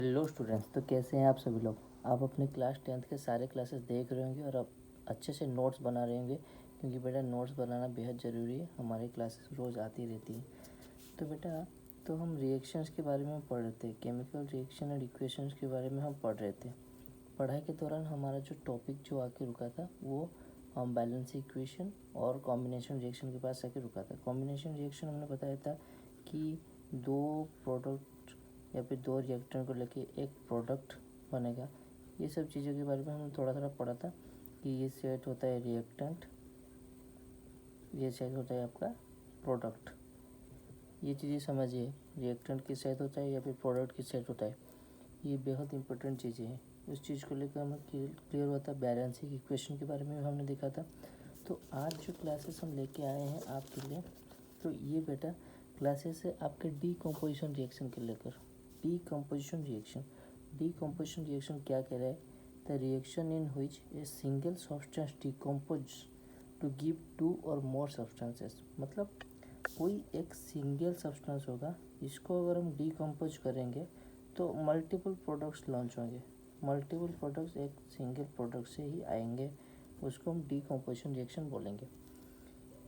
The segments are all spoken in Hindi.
हेलो स्टूडेंट्स, तो कैसे हैं आप सभी लोग। आप अपने क्लास 10th के सारे क्लासेस देख रहे होंगे और आप अच्छे से नोट्स बना रहे होंगे, क्योंकि बेटा नोट्स बनाना बेहद ज़रूरी है। हमारी क्लासेस रोज़ आती रहती है। तो बेटा तो हम रिएक्शंस के बारे में पढ़ रहे थे, केमिकल रिएक्शन और इक्वेशंस के बारे में हम पढ़ रहे थे। पढ़ाई के दौरान हमारा जो टॉपिक जो आके रुका था वो हम बैलेंस इक्वेशन और कॉम्बिनेशन रिएक्शन के पास आके रुका था। कॉम्बिनेशन रिएक्शन हमने बताया था कि दो प्रोडक्ट या फिर दो रिएक्टर को लेके एक प्रोडक्ट बनेगा। ये सब चीज़ों के बारे में हमने थोड़ा थोड़ा पढ़ा था कि ये सेट होता है रिएक्टेंट, ये सेट होता है आपका प्रोडक्ट। ये चीज़ें समझिए, रिएक्टेंट की सेट होता है या फिर प्रोडक्ट की सेट होता है। ये बेहद इंपॉर्टेंट चीज़ें हैं। उस चीज़ को लेकर हमें क्लियर हुआ था। बैलेंसिंग इक्वेशन के बारे में हमने देखा था। तो आज जो क्लासेस हम लेके आए हैं आपके लिए, तो ये बेटा क्लासेस है आपके डीकम्पोजिशन रिएक्शन के लेकर। डीकम्पोजिशन रिएक्शन क्या कह रहा है? The reaction in which a single substance decompose to give two or more substances. मतलब कोई एक सिंगल सब्सटेंस होगा, इसको अगर हम डीकम्पोज करेंगे तो मल्टीपल प्रोडक्ट्स लॉन्च होंगे। मल्टीपल प्रोडक्ट्स एक सिंगल प्रोडक्ट से ही आएंगे, उसको हम डीकम्पोजिशन रिएक्शन बोलेंगे।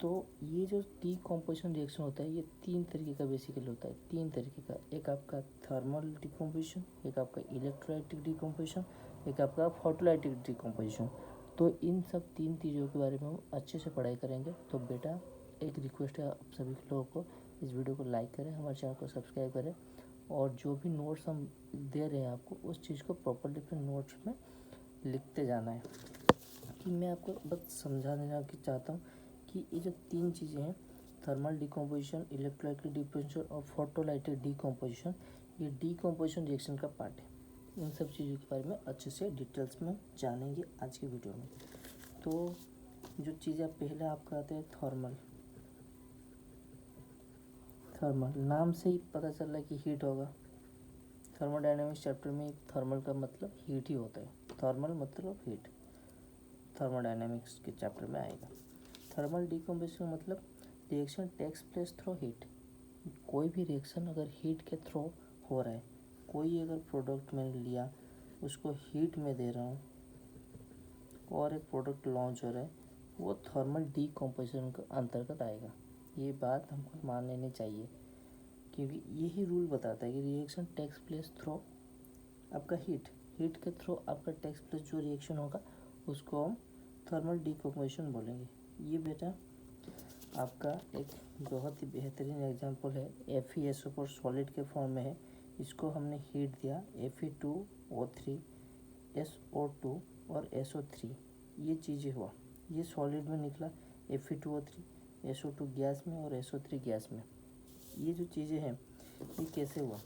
तो ये जो डीकम्पोजिशन रिएक्शन होता है ये तीन तरीके का बेसिकली होता है। तीन तरीके का, एक आपका थर्मल डीकम्पोजिशन, एक आपका इलेक्ट्रोलाइटिक डीकम्पोजिशन, एक आपका फोटोलाइटिक डीकम्पोजिशन। तो इन सब तीन चीज़ों के बारे में हम अच्छे से पढ़ाई करेंगे। तो बेटा एक रिक्वेस्ट है आप सभी लोगों को, इस वीडियो को लाइक करें, हमारे चैनल को सब्सक्राइब करें, और जो भी नोट्स हम दे रहे हैं आपको उस चीज़ को प्रॉपरली अपने नोट्स में लिखते जाना है। कि मैं आपको बस समझा देना कि चाहता हूँ कि ये जो तीन चीज़ें हैं, थर्मल डीकम्पोजिशन, इलेक्ट्रोलाइटिक डीकम्पोजिशन और फोटोलाइटिक डीकम्पोजिशन, ये डीकम्पोजिशन रिएक्शन का पार्ट है। इन सब चीज़ों के बारे में अच्छे से डिटेल्स में जानेंगे आज की वीडियो में। तो जो चीज़ें पहले आपका आते हैं थर्मल। थर्मल नाम से ही पता चल रहा है कि हीट होगा। थर्मोडायनेमिक्स चैप्टर में थर्मल का मतलब हीट ही होता है। थर्मल मतलब हीट, थर्मोडायनेमिक्स के चैप्टर में आएगा। थर्मल डीकम्पोजिशन मतलब reaction takes place through heat. कोई भी रिएक्शन अगर हीट के थ्रू हो रहा है, कोई अगर प्रोडक्ट मैंने लिया उसको हीट में दे रहा हूँ और एक प्रोडक्ट लॉन्च हो रहा है, वो थर्मल डीकम्पोजिशन के अंतर्गत आएगा। ये बात हमको मान लेनी चाहिए, क्योंकि यही रूल बताता है कि रिएक्शन टेक्स प्लेस थ्रू आपका हीट के थ्रू आपका टेक्स प्लेस जो रिएक्शन होगा उसको हम थर्मल डीकम्पोजिशन बोलेंगे। ये बेटा आपका एक बहुत ही बेहतरीन एग्जांपल है। FeSO4 सॉलिड के फॉर्म में है, इसको हमने हीट दिया Fe2O3 SO2 और SO3, ये चीज़ें हुआ, ये सॉलिड में निकला Fe2O3 SO2 गैस में और SO3 गैस में। ये जो चीज़ें हैं ये कैसे हुआ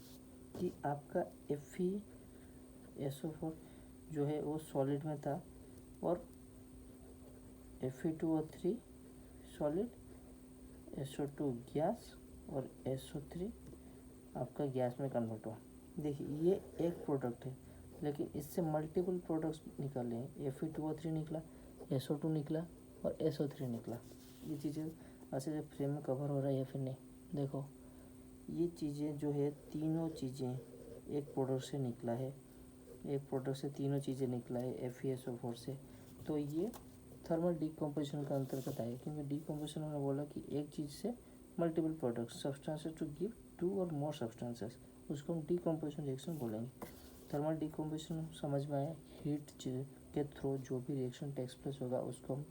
कि आपका FeSO4 जो है वो सॉलिड में था और Fe2O3 सॉलिड, SO2 गैस और SO3 आपका गैस में कन्वर्ट हुआ। देखिए ये एक प्रोडक्ट है, लेकिन इससे मल्टीपल प्रोडक्ट्स निकल रहे हैं। Fe2O3 निकला, SO2 निकला और SO3 निकला। ये चीज़ें अच्छे से फ्रेम में कवर हो रहा है या फिर नहीं? देखो ये चीज़ें जो है, तीनों चीज़ें एक प्रोडक्ट से निकला है, एक प्रोडक्ट से तीनों चीज़ें निकला है FeSO4 से। तो ये थर्मल डीकम्पोजिशन का अंतर्गत आएगा, क्योंकि डीकम्पोजिशन हमने बोला कि एक चीज़ से multiple products substances to give two or more substances, उसको हम डीकम्पोजिशन रिएक्शन बोलेंगे। थर्मल डीकम्पोजिशन समझ में आया, हीट के थ्रू जो भी रिएक्शन टेक्स प्लेस होगा उसको हम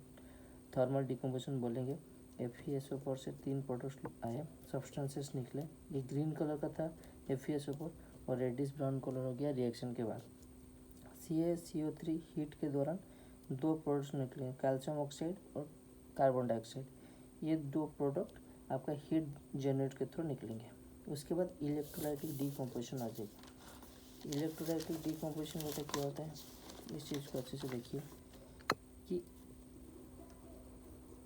थर्मल डीकम्पोजिशन बोलेंगे। FeSO4 से तीन प्रोडक्ट्स आए, सब्सटेंसेस निकले। ये ग्रीन कलर का था FeSO4 और रेडिश ब्राउन कलर हो गया रिएक्शन के बाद। CaCO3 हीट के दौरान दो प्रोडक्ट्स निकले, कैल्शियम ऑक्साइड और कार्बन डाइऑक्साइड। ये दो प्रोडक्ट आपका हीट जनरेट के थ्रू निकलेंगे। उसके बाद इलेक्ट्रोलाइटिक डीकम्पोजिशन आ जाएगी। इलेक्ट्रोलाइटिक डीकम्पोजिशन होता क्या होता है, इस चीज़ को अच्छे से देखिए कि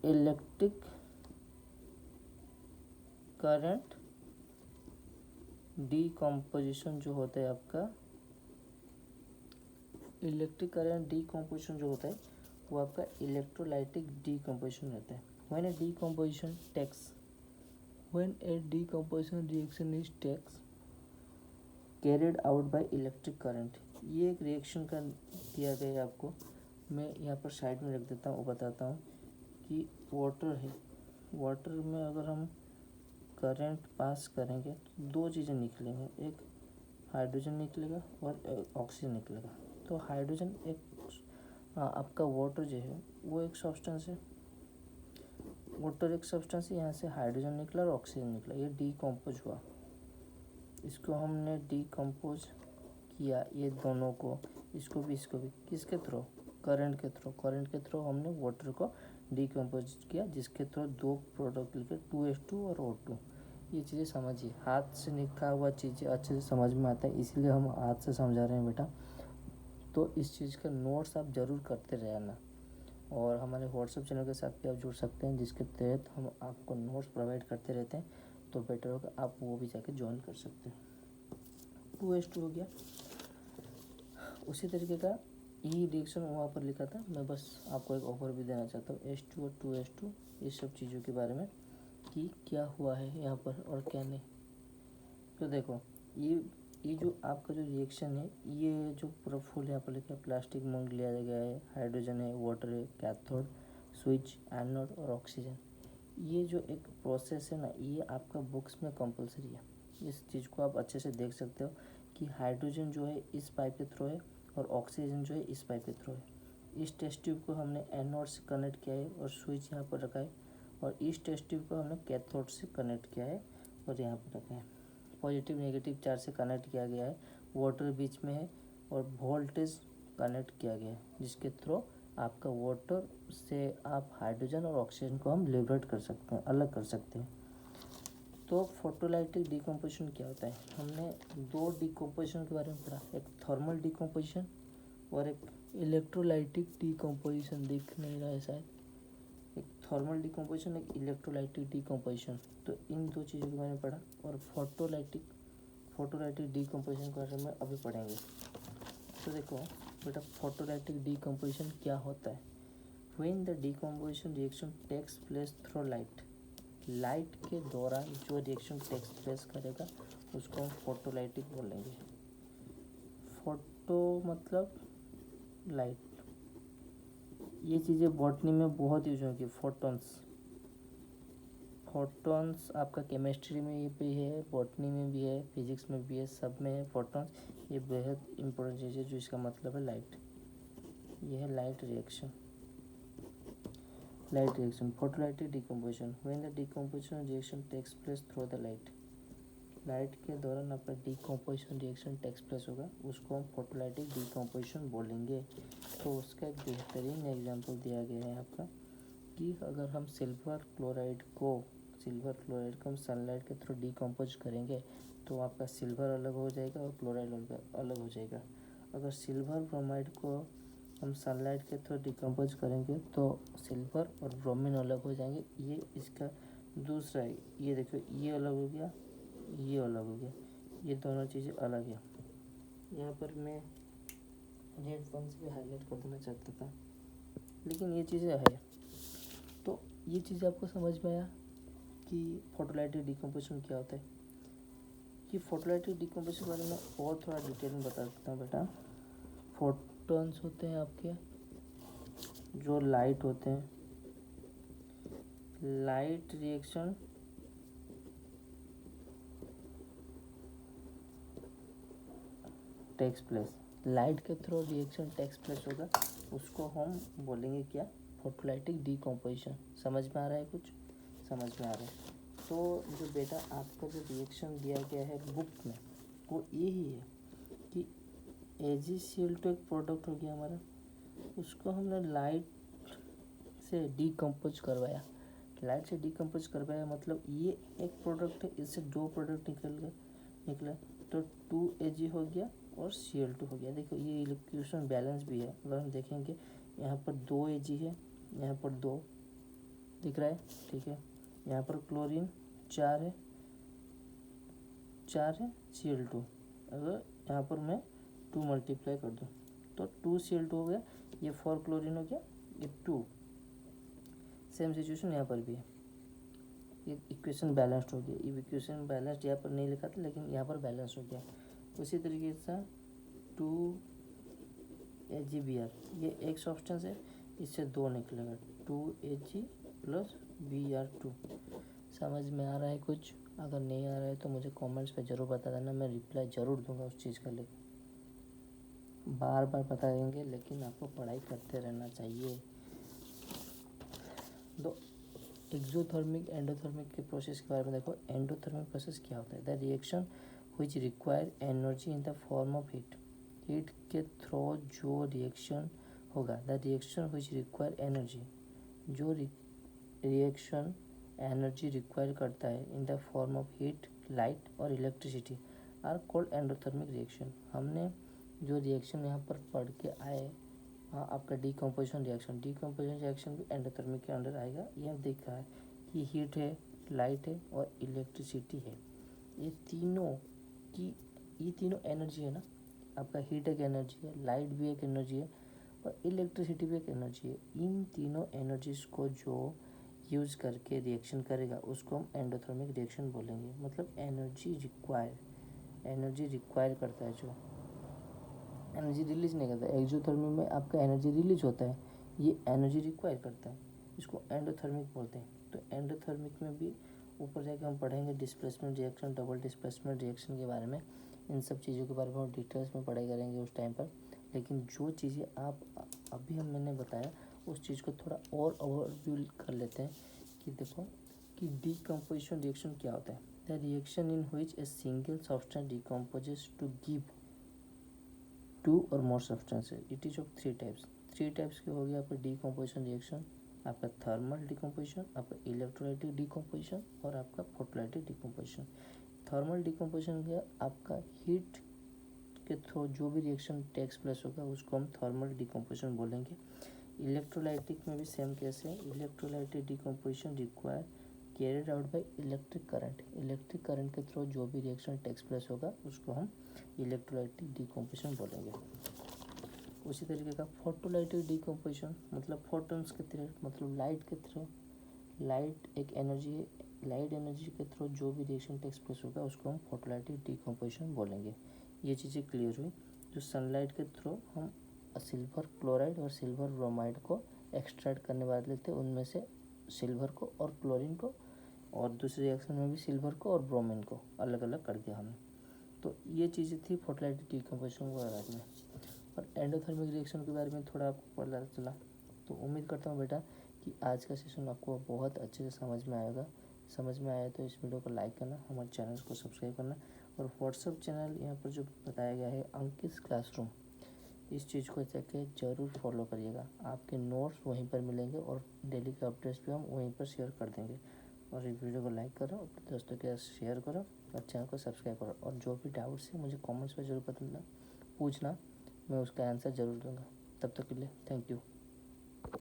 इलेक्ट्रिक करंट डीकम्पोजिशन जो होता है आपका, इलेक्ट्रिक करंट डीकम्पोजिशन जो होता है वो आपका इलेक्ट्रोलाइटिक डीकम्पोजिशन रहता है। When a decomposition reaction is takes, carried out by electric current. ये एक रिएक्शन का दिया गया है आपको, मैं यहाँ पर साइड में रख देता हूँ और बताता हूँ कि वाटर है, वाटर में अगर हम करंट पास करेंगे तो दो चीज़ें निकलेंगे, एक हाइड्रोजन निकलेगा और ऑक्सीजन निकलेगा। तो हाइड्रोजन एक आपका वाटर जो है वो एक सब्सटेंस है, वाटर एक सब्सटेंस है, यहाँ से हाइड्रोजन निकला और ऑक्सीजन निकला, ये डीकम्पोज हुआ। इसको हमने डीकम्पोज किया, ये दोनों को, इसको भी किसके थ्रू, करंट के थ्रू हमने वाटर को डीकम्पोज किया, जिसके थ्रू दो प्रोडक्ट लिखे 2H2 और O2। ये चीज़ें समझिए, हाथ से लिखा हुआ चीज़ें अच्छे से समझ में आता है, इसीलिए हम हाथ से समझा रहे हैं बेटा। तो इस चीज़ का नोट्स आप ज़रूर करते रहना, और हमारे व्हाट्सएप चैनल के साथ भी आप जुड़ सकते हैं, जिसके तहत हम आपको नोट्स प्रोवाइड करते रहते हैं। तो बेटर होगा आप वो भी जाके ज्वाइन कर सकते हैं। 2H2 हो गया। उसी तरीके का ई रिएक्शन वहाँ पर लिखा था, मैं बस आपको एक ऑफर भी देना चाहता हूँ H2 और 2H2, इस सब चीज़ों के बारे में कि क्या हुआ है यहाँ पर और क्या नहीं। तो देखो ये जो आपका जो रिएक्शन है, ये जो पूरा फुल यहाँ पर लिखा है, प्लास्टिक मोल्ड लिया गया है, हाइड्रोजन है, वाटर है, कैथोड, स्विच, एनोड और ऑक्सीजन। ये जो एक प्रोसेस है ना, ये आपका बुक्स में कंपलसरी है। इस चीज़ को आप अच्छे से देख सकते हो कि हाइड्रोजन जो है इस पाइप के थ्रू है और ऑक्सीजन जो है इस पाइप के थ्रू है। इस टेस्ट ट्यूब को हमने एनोड से कनेक्ट किया है और स्विच यहाँ पर रखा है, और इस टेस्ट ट्यूब को हमने कैथोड से कनेक्ट किया है और यहाँ पर रखा है। पॉजिटिव नेगेटिव चार्ज से कनेक्ट किया गया है, वाटर बीच में है और वोल्टेज कनेक्ट किया गया है, जिसके थ्रू आपका वाटर से आप हाइड्रोजन और ऑक्सीजन को हम लिबरेट कर सकते हैं, अलग कर सकते हैं। तो फोटोलाइटिक डिकम्पोजिशन क्या होता है, हमने दो डिकम्पोजिशन के बारे में पढ़ा, एक थर्मल डिकम्पोजिशन और एक इलेक्ट्रोलाइटिक डिकम्पोजिशन। दिख नहीं रहा है शायद, एक थर्मल डिकम्पोजिशन, एक इलेक्ट्रोलाइटिक डिकम्पोजिशन। तो इन दो चीज़ों के बारे में पढ़ा, और फोटोलाइटिक डिकम्पोजिशन के बारे में अभी पढ़ेंगे। तो देखो बेटा, फोटोलाइटिक डिकम्पोजिशन क्या होता है। When the decomposition reaction takes place through light, light के दौरान जो रिएक्शन टेक्स प्लेस करेगा उसको हम फोटोलाइटिक बोलेंगे। फोटो मतलब लाइट, ये चीज़ें बॉटनी में बहुत यूज होंगी। फोटॉन्स आपका केमिस्ट्री में ये भी है, बॉटनी में भी है, फिजिक्स में भी है, सब में है फोटॉन्स। ये बेहद इंपॉर्टेंट चीज़ है जो इसका मतलब है लाइट। ये है light reaction. Photolytic decomposition, when the decomposition reaction takes place through the light, light के दौरान आपका डिकम्पोजिशन रिएक्शन टेक्स प्लेस होगा, उसको हम फोटोलाइटिक डिकम्पोजिशन बोलेंगे। तो उसका एक बेहतरीन एग्जांपल दिया गया है आपका, कि अगर हम सिल्वर क्लोराइड को हम सनलाइट के थ्रू डिकम्पोज करेंगे तो आपका सिल्वर अलग हो जाएगा और क्लोराइड अलग हो जाएगा। अगर सिल्वर ब्रोमाइड को हम सनलाइट के थ्रू डिकम्पोज करेंगे तो सिल्वर और ब्रोमीन अलग हो जाएंगे। ये इसका दूसरा है, ये देखो, ये अलग हो गया, ये अलग हो गया, ये दोनों चीज़ें अलग है। यहाँ पर मैं रेड पेन से भी हाईलाइट कर देना चाहता था, लेकिन ये चीज़ें है। तो ये चीज़ आपको समझ में आया कि फोटोलाइटिक डिकम्पोजिशन क्या होता है। कि फोटोलाइटिक डिकम्पोजिशन के बारे में और थोड़ा डिटेल में बता देता हूँ बेटा। फोटॉन्स होते हैं आपके, जो लाइट होते हैं, light reaction takes place, light के थ्रू रिएक्शन टेक्स प्लेस होगा, उसको हम बोलेंगे क्या, फोटोलाइटिक डिकम्पोजिशन। समझ में आ रहा है, कुछ समझ में आ रहा है। तो जो बेटा आपका जो रिएक्शन दिया गया है बुक में, वो यही है कि AgCl2 एक प्रोडक्ट हो गया हमारा, उसको हमने लाइट से डिकम्पोज करवाया। लाइट से डिकम्पोज करवाया मतलब ये एक प्रोडक्ट है, इससे दो प्रोडक्ट निकला, तो 2Ag हो गया और Cl2 हो गया। देखो ये इलेक्ट्रिफिकेशन बैलेंस भी है, अगर हम देखेंगे यहाँ पर 2Ag है, यहाँ पर 2 दिख रहा है, ठीक है। यहाँ पर क्लोरीन 4 है Cl2, अगर यहाँ पर मैं 2 मल्टीप्लाई कर दूँ तो 2Cl2 हो गया, ये 4 क्लोरीन हो गया, ये 2। सेम सिचुएशन यहाँ पर भी है, ये इक्वेशन बैलेंस्ड हो गया। ये इक्वेशन बैलेंस्ड यहाँ पर नहीं लिखा था, लेकिन यहाँ पर बैलेंस हो गया। उसी तरीके से 2HgBr, ये एक सब्सटेंस है, इससे 2 निकलेगा 2Hg प्लस Br2। समझ में आ रहा है कुछ? अगर नहीं आ रहा है तो मुझे कमेंट्स पे ज़रूर बता देना, मैं रिप्लाई ज़रूर दूंगा उस चीज़ का। लेकिन बार बार बता देंगे, लेकिन आपको पढ़ाई करते रहना चाहिए। तो एक्सोथर्मिक एंडोथर्मिक के प्रोसेस के बारे में देखो। एंडोथर्मिक प्रोसेस क्या होता है? The reaction which require energy in the form of heat. Heat के थ्रू जो रिएक्शन होगा, the reaction which require energy, जो रिएक्शन एनर्जी रिक्वायर करता है in the form of heat, light और electricity are called endothermic reaction. हमने जो रिएक्शन यहाँ पर पढ़ के आए, हाँ, आपका डीकम्पोजिशन रिएक्शन भी एंडोथर्मिक के अंडर आएगा। यह देख रहा है कि हीट है, लाइट है और इलेक्ट्रिसिटी है। ये तीनों एनर्जी है ना। आपका हीट एक एनर्जी है, लाइट भी एक एनर्जी है और इलेक्ट्रिसिटी भी एक एनर्जी है। इन तीनों एनर्जीज को जो यूज़ करके रिएक्शन करेगा उसको हम एंडोथर्मिक रिएक्शन बोलेंगे। मतलब एनर्जी रिक्वायर करता है, जो एनर्जी रिलीज नहीं करता। एक्सोथर्मिक में आपका एनर्जी रिलीज होता है, ये एनर्जी रिक्वायर करता है, इसको एंडोथर्मिक बोलते हैं। तो एंडोथर्मिक में भी ऊपर जाकर हम पढ़ेंगे displacement reaction, double displacement reaction के बारे में। इन सब चीज़ों के बारे में हम डिटेल्स में पढ़ाई करेंगे उस टाइम पर। लेकिन जो चीज़ें आप अभी मैंने बताया, उस चीज़ को थोड़ा और ओवरव्यू कर लेते हैं कि देखो कि डीकम्पोजिशन रिएक्शन क्या होता है। The reaction in which a single substance decomposes to give 2 और more substances. It is of 3 types. 3 types के हो गया आपका डीकम्पोजिशन रिएक्शन। आपका थर्मल डिकम्पोजिशन, आपका इलेक्ट्रोलाइटिक डिकम्पोजिशन और आपका फोटोलाइटिक डिकम्पोजिशन। थर्मल डिकम्पोजिशन गया आपका हीट के थ्रू जो भी रिएक्शन टेक्स प्लेस होगा उसको हम थर्मल डिकम्पोजिशन बोलेंगे। इलेक्ट्रोलाइटिक में भी सेम केस है। Electrolytic decomposition require carried out by electric current. Electric current के थ्रू जो भी रिएक्शन टेक्स प्लेस होगा उसको हम इलेक्ट्रोलाइटिक डिकम्पोजिशन बोलेंगे। उसी तरीके का फोटोलाइटिक डिकम्पोजिशन, मतलब फोटॉन्स के थ्रू, मतलब लाइट के थ्रू। लाइट एक एनर्जी है, लाइट एनर्जी के थ्रू जो भी रिएक्शन टेक्स प्लेस होगा उसको हम फोटोलाइटिक डिकम्पोजिशन बोलेंगे। ये चीज़ें क्लियर हुई। जो सनलाइट के थ्रू हम सिल्वर क्लोराइड और सिल्वर ब्रोमाइड को एक्सट्रैक्ट करने वाले लेते हैं, उनमें से सिल्वर को और क्लोरीन को, और दूसरे रिएक्शन में भी सिल्वर को और ब्रोमीन को अलग अलग कर दिया हमने। तो ये चीज़ें थी फोटोलाइटिक डिकम्पोजिशन के बारे में। और एंडोथर्मिक रिएक्शन के बारे में थोड़ा आपको पता चला। तो उम्मीद करता हूँ बेटा कि आज का सेशन आपको बहुत अच्छे से समझ में आएगा। समझ में आया तो इस वीडियो को लाइक करना, हमारे चैनल को सब्सक्राइब करना, और व्हाट्सअप चैनल यहाँ पर जो बताया गया है अंकित क्लासरूम, इस चीज़ को जाके ज़रूर फॉलो करिएगा। आपके नोट्स वहीं पर मिलेंगे और डेली के अपडेट्स भी हम वहीं पर शेयर कर देंगे। और इस वीडियो को लाइक करो, अपने दोस्तों के साथ शेयर करो और चैनल को सब्सक्राइब करो। और जो भी डाउट्स है मुझे कमेंट्स में ज़रूर पूछना, मैं उसका आंसर ज़रूर दूंगा। तब तक के लिए थैंक यू।